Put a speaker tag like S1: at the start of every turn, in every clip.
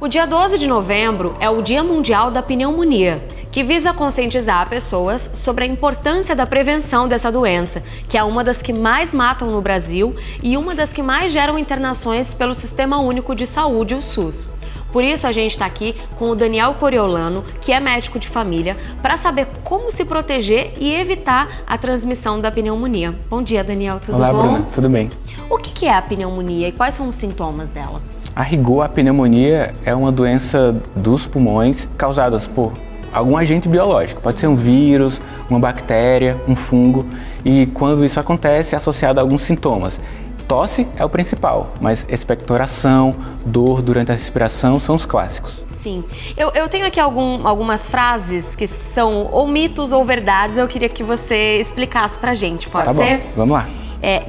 S1: O dia 12 de novembro é o Dia Mundial da Pneumonia, que visa conscientizar pessoas sobre a importância da prevenção dessa doença, que é uma das que mais matam no Brasil e uma das que mais geram internações pelo Sistema Único de Saúde, o SUS. Por isso a gente está aqui com o Daniel Coriolano, que é médico de família, para saber como se proteger e evitar a transmissão da pneumonia. Bom dia, Daniel, tudo bom?
S2: Olá, Bruna, tudo bem?
S1: O que é a pneumonia e quais são os sintomas dela?
S2: A rigor, a pneumonia é uma doença dos pulmões causada por algum agente biológico. Pode ser um vírus, uma bactéria, um fungo. E quando isso acontece, é associado a alguns sintomas. Tosse é o principal, mas expectoração, dor durante a respiração são os clássicos.
S1: Sim. Eu tenho aqui algumas frases que são ou mitos ou verdades. Eu queria que você explicasse pra gente, pode ser?
S2: Bom, vamos lá.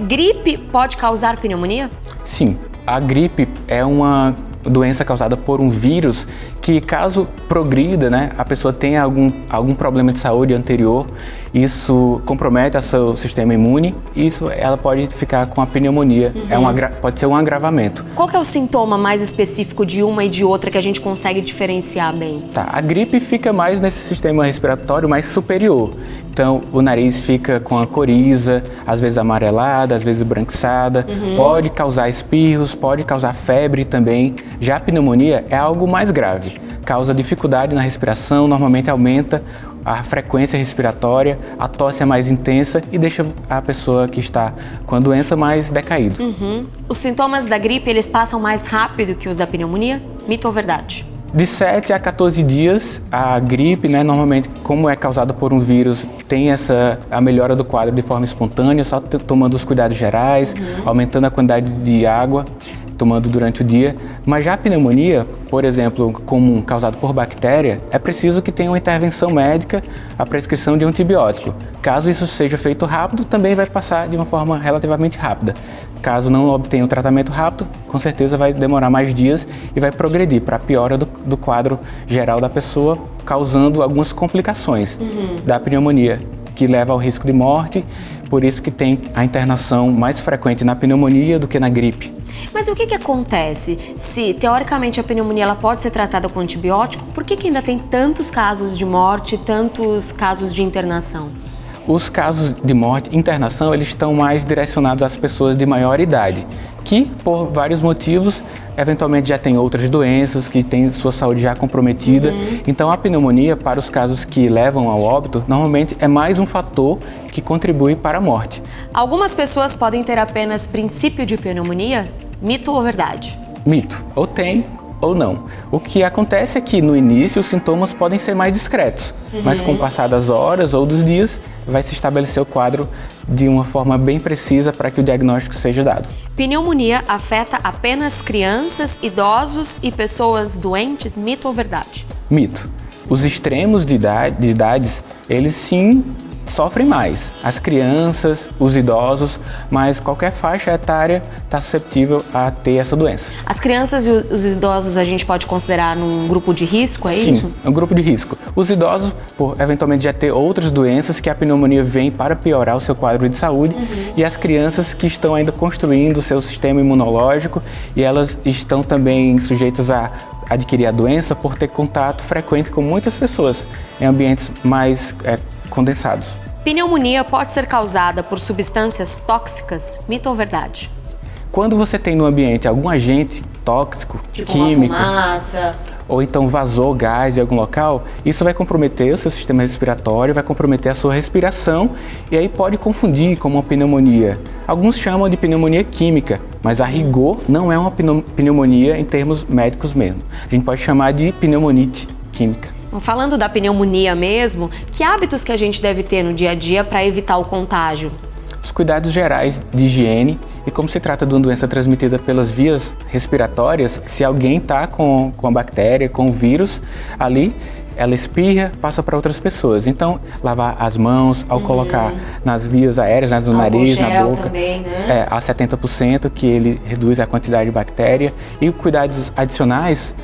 S1: Gripe pode causar pneumonia?
S2: Sim, a gripe é uma doença causada por um vírus que, caso progrida, a pessoa tenha algum problema de saúde anterior, isso compromete o seu sistema imune e ela pode ficar com a pneumonia. Pode ser um agravamento.
S1: Qual que é o sintoma mais específico de uma e de outra que a gente consegue diferenciar bem?
S2: A gripe fica mais nesse sistema respiratório mais superior. Então, o nariz fica com a coriza, às vezes amarelada, às vezes branquiçada. Pode causar espirros, pode causar febre também. Já a pneumonia é algo mais grave. Causa dificuldade na respiração, normalmente aumenta a frequência respiratória, a tosse é mais intensa e deixa a pessoa que está com a doença mais decaído.
S1: Os sintomas da gripe, eles passam mais rápido que os da pneumonia? Mito ou verdade?
S2: De 7 a 14 dias, a gripe, normalmente, como é causada por um vírus, tem a melhora do quadro de forma espontânea, só tomando os cuidados gerais, aumentando a quantidade de água, tomando durante o dia. Mas já a pneumonia, por exemplo, comum, causada por bactéria, é preciso que tenha uma intervenção médica, a prescrição de um antibiótico. Caso isso seja feito rápido, também vai passar de uma forma relativamente rápida. Caso não obtenha o tratamento rápido, com certeza vai demorar mais dias e vai progredir para a piora do quadro geral da pessoa, causando algumas complicações da pneumonia, que leva ao risco de morte. Por isso que tem a internação mais frequente na pneumonia do que na gripe.
S1: Mas o que acontece se, teoricamente, a pneumonia ela pode ser tratada com antibiótico? Por que ainda tem tantos casos de morte, tantos casos de internação?
S2: Os casos de morte e internação, eles estão mais direcionados às pessoas de maior idade, que, por vários motivos, eventualmente já têm outras doenças, que têm sua saúde já comprometida. Então, a pneumonia, para os casos que levam ao óbito, normalmente é mais um fator que contribui para a morte.
S1: Algumas pessoas podem ter apenas princípio de pneumonia? Mito ou verdade?
S2: Mito. Ou tem ou não. O que acontece é que no início os sintomas podem ser mais discretos, mas com o passar das horas ou dos dias vai se estabelecer o quadro de uma forma bem precisa para que o diagnóstico seja dado.
S1: Pneumonia afeta apenas crianças, idosos e pessoas doentes? Mito ou verdade?
S2: Mito. Os extremos de idades, eles sim sofrem mais. As crianças, os idosos, mas qualquer faixa etária está susceptível a ter essa doença.
S1: As crianças e os idosos a gente pode considerar num grupo de risco, é isso?
S2: Sim, é um grupo de risco. Os idosos, por eventualmente já ter outras doenças que a pneumonia vem para piorar o seu quadro de saúde, e as crianças que estão ainda construindo o seu sistema imunológico e elas estão também sujeitas a adquirir a doença por ter contato frequente com muitas pessoas em ambientes mais condensados.
S1: Pneumonia pode ser causada por substâncias tóxicas? Mito ou verdade?
S2: Quando você tem no ambiente algum agente tóxico,
S1: tipo
S2: químico,
S1: uma fumaça,
S2: ou então vazou gás de algum local, isso vai comprometer o seu sistema respiratório, vai comprometer a sua respiração e aí pode confundir com uma pneumonia. Alguns chamam de pneumonia química, mas a rigor não é uma pneumonia em termos médicos mesmo. A gente pode chamar de pneumonite química.
S1: Falando da pneumonia mesmo, que hábitos que a gente deve ter no dia a dia para evitar o contágio?
S2: Os cuidados gerais de higiene, e como se trata de uma doença transmitida pelas vias respiratórias, se alguém está com a bactéria, com o vírus ali, ela espirra, passa para outras pessoas. Então, lavar as mãos ao colocar nas vias aéreas, no nariz, na boca,
S1: também, né?
S2: A 70%, que ele reduz a quantidade de bactéria. E cuidados adicionais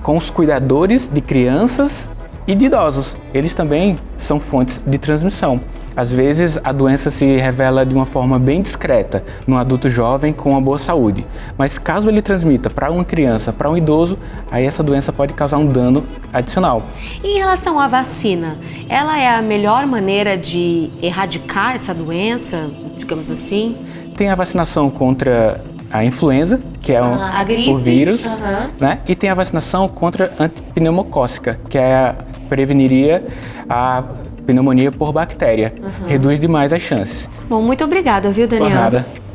S2: com os cuidadores de crianças e de idosos. Eles também são fontes de transmissão. Às vezes a doença se revela de uma forma bem discreta no adulto jovem com uma boa saúde, mas caso ele transmita para uma criança, para um idoso, aí essa doença pode causar um dano adicional.
S1: Em relação à vacina, ela é a melhor maneira de erradicar essa doença, digamos assim?
S2: Tem a vacinação contra a influenza, que é
S1: a gripe,
S2: o vírus, né? E tem a vacinação contra a antipneumocócica, que preveniria a pneumonia por bactéria. Reduz demais as chances.
S1: Bom, muito obrigada, viu, Daniel?
S2: Por nada.